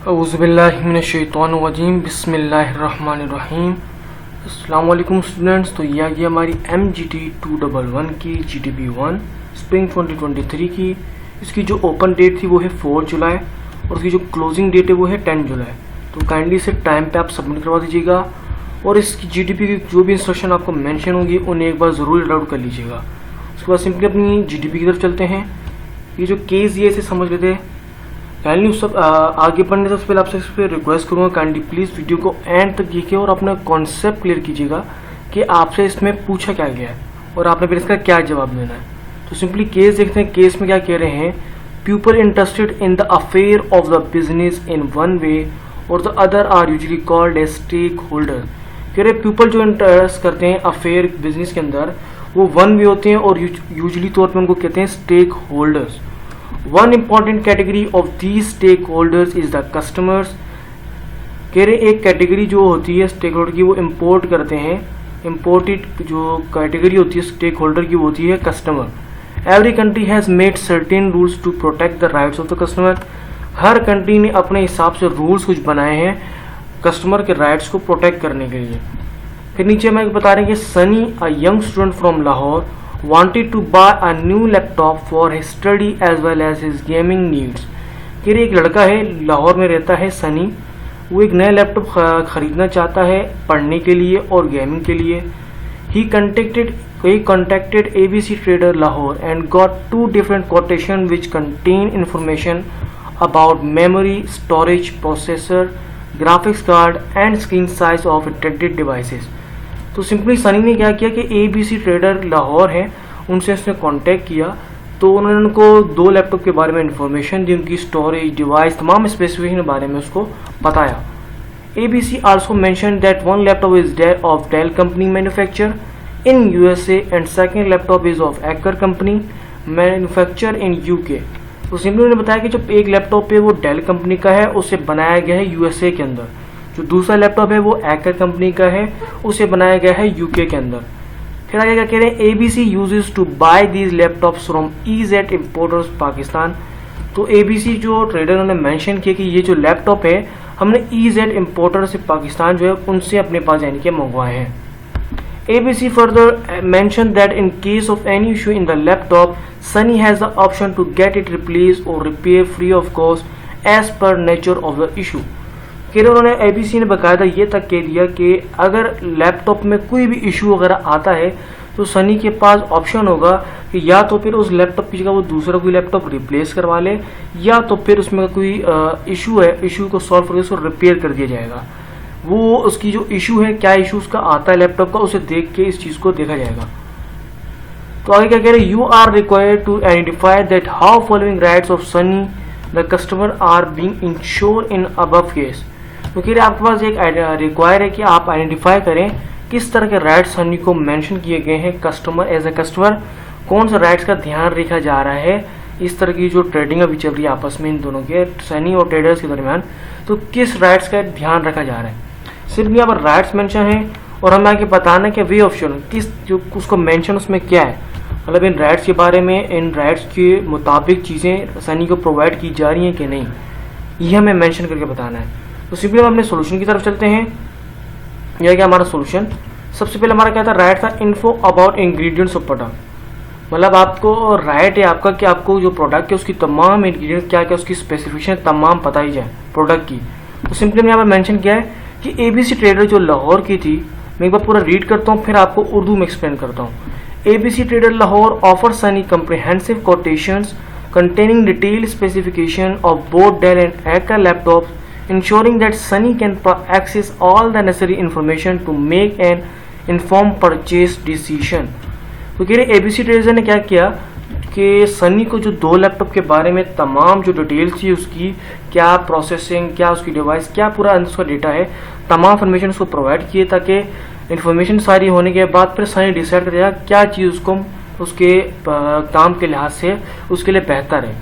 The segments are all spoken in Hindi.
औज़ुबिल्लाहिमिनश्शैतानिर्रजीम बिस्मिल्लाहिर्रहमानिर्रहीम। अस्सलाम वालेकुम स्टूडेंट्स। तो ये आ गई हमारी MGT 211 की GTP 1 स्प्रिंग 2023 की। इसकी जो ओपन डेट थी वो है 4 जुलाई और उसकी जो क्लोजिंग डेट है वो है 10 जुलाई। तो काइंडली इसे टाइम पे आप सबमिट करवा दीजिएगा और इसकी GTP की जो भी इंस्ट्रक्शन आपको मेंशन होंगी उन्हें एक बार ज़रूर रीड आउट कर लीजिएगा। उसके बाद सिंपली अपनी GTP की तरफ चलते हैं। ये जो केस ये इसे समझ लेते हैं। काइंडली सब आगे बढ़ने से पहले आपसे इस पर रिक्वेस्ट करूँगा, काइंडली प्लीज़ वीडियो को एंड तक देखिए और अपना कॉन्सेप्ट क्लियर कीजिएगा कि आपसे इसमें पूछा क्या गया है और आपने फिर इसका क्या जवाब देना है। तो सिंपली केस देखते हैं। केस में क्या कह रहे हैं, people interested in the affair of the business in one way और the other are usually called a stakeholder. कह रहे पीपल जो इंटरेस्ट करते हैं अफेयर बिजनेस के अंदर वो वन वे होते हैं और यूजली तौर पर उनको कहते हैं stakeholders. One important category of these stakeholders is the customers। कह रहे एक कैटेगरी जो होती है स्टेक होल्डर की वो इम्पोर्ट करते हैं। इम्पोर्टेड जो कैटेगरी होती है स्टेक होल्डर की वो होती है customer. Every country has made certain rules to protect the rights of the customer. हर कंट्री ने अपने हिसाब से रूल्स कुछ बनाए हैं कस्टमर के राइट्स को प्रोटेक्ट करने के लिए। फिर नीचे हमें बता रहे हैं कि Sunny a young student from Lahore wanted to buy a new laptop for his study as well as his gaming needs। कि एक लड़का है लाहौर में रहता है सनी, वो एक नया लैपटॉप खरीदना चाहता है पढ़ने के लिए और गेमिंग के लिए। he contacted ABC Trader Lahore and got 2 different quotation which contain information about memory, storage, processor, graphics card and screen size of intended devices। तो सिंपली सनी ने क्या किया कि ABC ट्रेडर लाहौर है उनसे उसने कांटेक्ट किया तो उन्होंने उनको 2 लैपटॉप के बारे में इंफॉर्मेशन दी, उनकी स्टोरेज, डिवाइस, तमाम स्पेसिफिकेशन के बारे में उसको बताया। ABC also mention that 1 laptop is of Dell company manufacture in USA and second laptop is of एक्कर कंपनी मैन्युफैक्चर इन UK। तो सिंपली उन्होंने बताया कि जो एक लैपटॉप है वो डेल कंपनी का है, उसे बनाया गया है USA के अंदर। जो दूसरा लैपटॉप है वो एकर कंपनी का है, उसे बनाया गया है UK के अंदर। फिर आगे क्या कह रहे हैं, ABC uses to buy these laptops from EZ importers Pakistan. तो ABC जो ट्रेडर ने मेंशन किया कि ये जो लैपटॉप है हमने EZ इम्पोर्टर से पाकिस्तान जो है उनसे अपने पास यानी कि मंगवाए हैं। ABC further mention that in case of any issue in the laptop Sunny has the option to get it replace और repair free of cost as per nature of the issue. फिर उन्होंने ABC ने बकायदा ये तक कह दिया कि अगर लैपटॉप में कोई भी इशू वगैरह आता है तो सनी के पास ऑप्शन होगा कि या तो फिर उस लैपटॉप की जगह वो दूसरा कोई लैपटॉप रिप्लेस करवा ले या तो फिर उसमें कोई इशू है, इशू को सॉल्व करके उसको रिपेयर कर दिया जाएगा। वो उसकी जो इशू है, क्या इशू उसका आता है लैपटॉप का, उसे देख के इस चीज़ को देखा जाएगा। तो आगे क्या कह रहे हैं, you are required to identify that how following rights of sunny the customer are being insure in above case. तो कह रहे आपके पास एक रिक्वायर है कि आप आइडेंटिफाई करें किस तरह के राइट्स सनी को मेंशन किए गए हैं कस्टमर एज ए कस्टमर, कौन से राइट्स का ध्यान रखा जा रहा है इस तरह की जो ट्रेडिंग अभी चल रही है आपस में इन दोनों के सनी और ट्रेडर्स के दरमियान, तो किस राइट्स का ध्यान रखा जा रहा है। सिर्फ यहाँ पर राइट्स मेंशन है और हमें आगे बताना कि वे ऑप्शन किस जो उसको मेंशन उसमें क्या है, मतलब इन राइट्स के बारे में, इन राइट्स के मुताबिक चीज़ें सनी को प्रोवाइड की जा रही हैं कि नहीं, ये हमें मेंशन करके बताना है। तो सिंपली हम अपने सोल्यूशन की तरफ चलते हैं। यह क्या हमारा सोल्यूशन, सबसे पहले हमारा क्या था, राइट था info about ingredients of product. मतलब आपको राइट है आपका कि आपको जो प्रोडक्ट है उसकी तमाम इंग्रेडिएंट्स क्या क्या उसकी स्पेसिफिकेशन तमाम पता ही जाए प्रोडक्ट की। तो सिंपली मैंने यहाँ पर मेंशन किया है कि ABC ट्रेडर जो लाहौर की थी, मैं एक बार पूरा रीड करता हूँ फिर आपको उर्दू में एक्सप्लेन करता हूँ। ABC trader Lahore offer Sunny comprehensive quotations containing detailed specification of both Dell and Acer laptops, ensuring that Sunny can access all the necessary information to make an informed purchase decision। तो कह रहे ABC ट्रेडर ने क्या किया कि सनी को जो 2 लैपटॉप के बारे में तमाम जो डिटेल्स थी उसकी, क्या प्रोसेसिंग, क्या उसकी डिवाइस, क्या पूरा उसका डेटा है, तमाम इन्फॉर्मेशन उसको प्रोवाइड किए ताकि इन्फॉर्मेशन सारी होने के बाद फिर सनी डिसाइड करेगा क्या चीज़ उसको उसके काम के लिहाज से उसके लिए बेहतर है।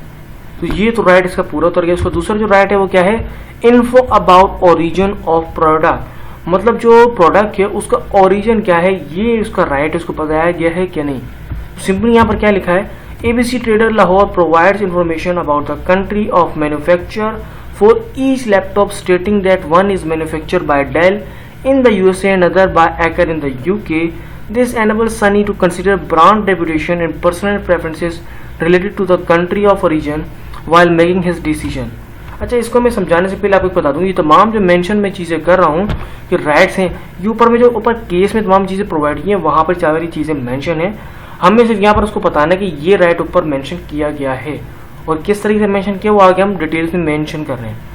तो ये तो राइट इसका पूरा उतर गया। उसका दूसरा जो राइट है वो क्या है, info about origin of product, मतलब जो प्रोडक्ट है उसका ओरिजिन क्या है ये उसका राइट है, उसको बताया गया है क्या नहीं। सिंपली यहाँ पर क्या लिखा है, ABC trader Lahore provides information about the country of manufacture for each laptop stating that one is manufactured by Dell in the USA and other by Acer in the UK. This enables Sunny to consider brand reputation and personal preferences related to the country of origin while making his decision. अच्छा, इसको मैं समझाने से पहले आपको बता दूं, ये तमाम जो मेंशन मैं चीज़ें कर रहा हूँ कि राइट्स हैं, ये ऊपर में जो ऊपर केस में तमाम चीज़ें प्रोवाइड की हैं वहाँ पर सारी चीज़ें मेंशन है। हमें सिर्फ यहाँ पर उसको बताना है कि ये राइट ऊपर मेंशन किया गया है और किस तरीके से मेंशन किया वो आगे हम डिटेल्स में मेंशन कर रहे हैं।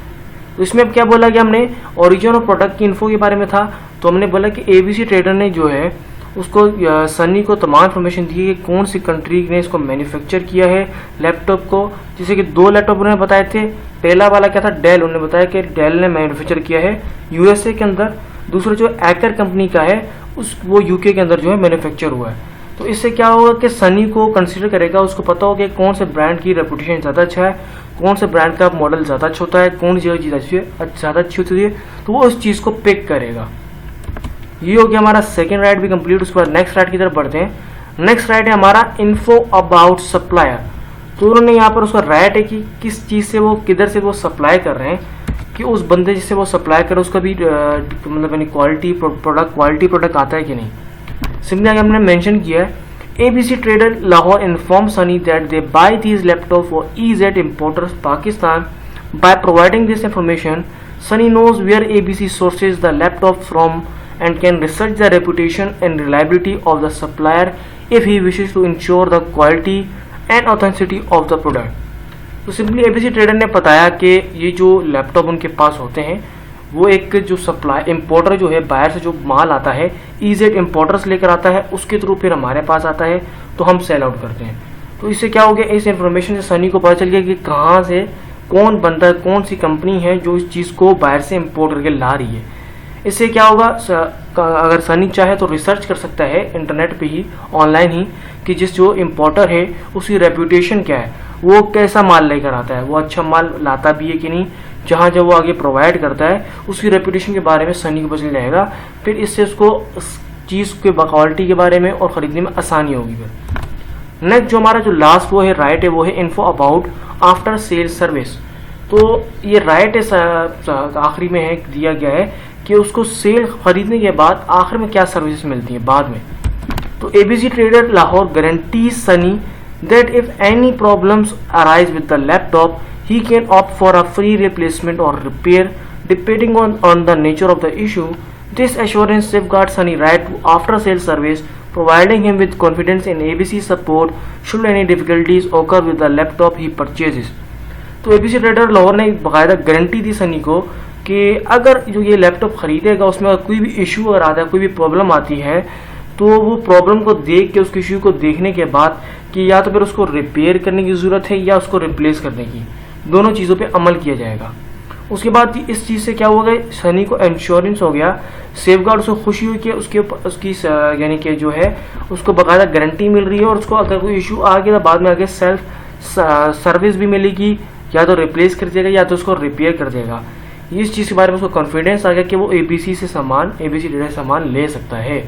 तो इसमें अब क्या बोला कि हमने ओरिजिन और प्रोडक्ट की इन्फो के बारे में था, तो हमने बोला कि एबीसी ट्रेडर ने जो है उसको सनी को तमाम इन्फॉर्मेशन दी कि कौन सी कंट्री ने इसको मैन्युफैक्चर किया है लैपटॉप को। जैसे कि 2 लैपटॉप उन्होंने बताए थे, पहला वाला क्या था डेल, उन्होंने बताया कि डेल ने मैन्युफैक्चर किया है यूएसए के अंदर, दूसरा जो एकर कंपनी का है वो यूके के अंदर जो है मैन्युफैक्चर हुआ है। तो इससे क्या होगा कि सनी को कंसीडर करेगा, उसको पता होगा कि कौन से ब्रांड की रेपुटेशन ज़्यादा अच्छा है, कौन से ब्रांड का मॉडल ज़्यादा अच्छा होता है, कौन सी चीज़ ज़्यादा अच्छी होती है, तो वो उस चीज़ को पिक करेगा। ये हो गया हमारा सेकेंड राइट भी कंप्लीट। उसके बाद नेक्स्ट राइट की तरफ बढ़ते हैं। नेक्स्ट राइट है हमारा इन्फो अबाउट सप्लायर। तो उन्होंने यहाँ पर उसका राइट है कि किस चीज़ से वो किधर से वो सप्लाई कर रहे हैं, कि उस बंदे जिससे वो सप्लाई कर उसका भी मतलब यानी क्वालिटी प्रोडक्ट आता है कि नहीं। सिंपली आगे हमने मेंशन किया है ABC Trader Lahore informed Sunny that they buy these laptops for EZ Importers Pakistan. By providing this information, Sunny knows where ABC sources the laptop from and can research the reputation and reliability of the supplier if he wishes to ensure the quality and authenticity of the product. तो सिंपली ABC ट्रेडर ने बताया कि ये जो लैपटॉप उनके पास होते हैं वो एक जो सप्लाई इंपोर्टर जो है बाहर से जो माल आता है ईजेड इंपोर्टर्स लेकर आता है, उसके थ्रू फिर हमारे पास आता है तो हम सेल आउट करते हैं। तो इससे क्या हो गया, इस इंफॉर्मेशन से सनी को पता चल गया कि कहाँ से कौन बंदा कौन सी कंपनी है जो इस चीज़ को बाहर से इंपोर्ट करके ला रही है। इससे क्या होगा, अगर सनी चाहे तो रिसर्च कर सकता है इंटरनेट पे ही ऑनलाइन ही कि जिस जो इम्पोर्टर है उसकी रेपुटेशन क्या है, वो कैसा माल लेकर आता है, वो अच्छा माल लाता भी है कि नहीं, जहाँ जब वो आगे प्रोवाइड करता है उसकी रेपुटेशन के बारे में सनी को पता चल जाएगा। फिर इससे उसको चीज़ के क्वालिटी के बारे में और ख़रीदने में आसानी होगी। फिर नेक्स्ट जो हमारा जो लास्ट वो है राइट है वो है info about after sale service. तो ये राइट है आखिरी में है दिया गया है कि उसको सेल खरीदने के बाद आखिर में क्या सर्विसेज मिलती है बाद में। तो ABC trader Lahore guarantees Sunny that if any problems arise with the laptop, he can opt for a free replacement or repair depending on the nature of the issue. This assurance safeguards Sunny right to after sales service, providing him with confidence in ABC support should any difficulties occur with the laptop he purchases. तो ABC ट्रेडर लाहौर ने बाकायदा गारंटी दी सनी को कि अगर जो ये लैपटॉप खरीदेगा उसमें कोई भी इशू अगर आता है, कोई भी प्रॉब्लम आती है, तो वो प्रॉब्लम को देख के उसके इशू को देखने के बाद कि या तो फिर उसको रिपेयर करने की ज़रूरत है या उसको रिप्लेस करने की, दोनों चीज़ों पे अमल किया जाएगा। उसके बाद इस चीज़ से क्या होगा, सनी को इंश्योरेंस हो गया, सेफगार्ड, उसको खुशी हुई कि उसकी यानी कि जो है उसको बाकायदा गारंटी मिल रही है और उसको अगर कोई इशू आ गया तो बाद में आगे सेल्फ सर्विस भी मिलेगी, या तो रिप्लेस कर देगा या तो उसको रिपेयर कर देगा। इस चीज़ के बारे में उसको कॉन्फिडेंस आ गया कि वो ABC ट्रेडर से सामान ले सकता है।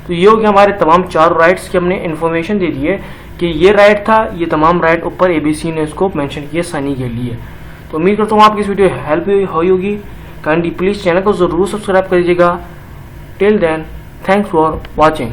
तो ये हो गया हमारे तमाम 4 राइट्स की हमने इन्फॉर्मेशन दे दी है कि ये राइट था, ये तमाम राइट ऊपर ABC ने इसको मेंशन किया सनी के लिए। तो उम्मीद करता हूँ आपकी इस वीडियो हेल्प हुई होगी। काइंडली प्लीज़ चैनल को ज़रूर सब्सक्राइब करिएगा। Till then thanks for watching.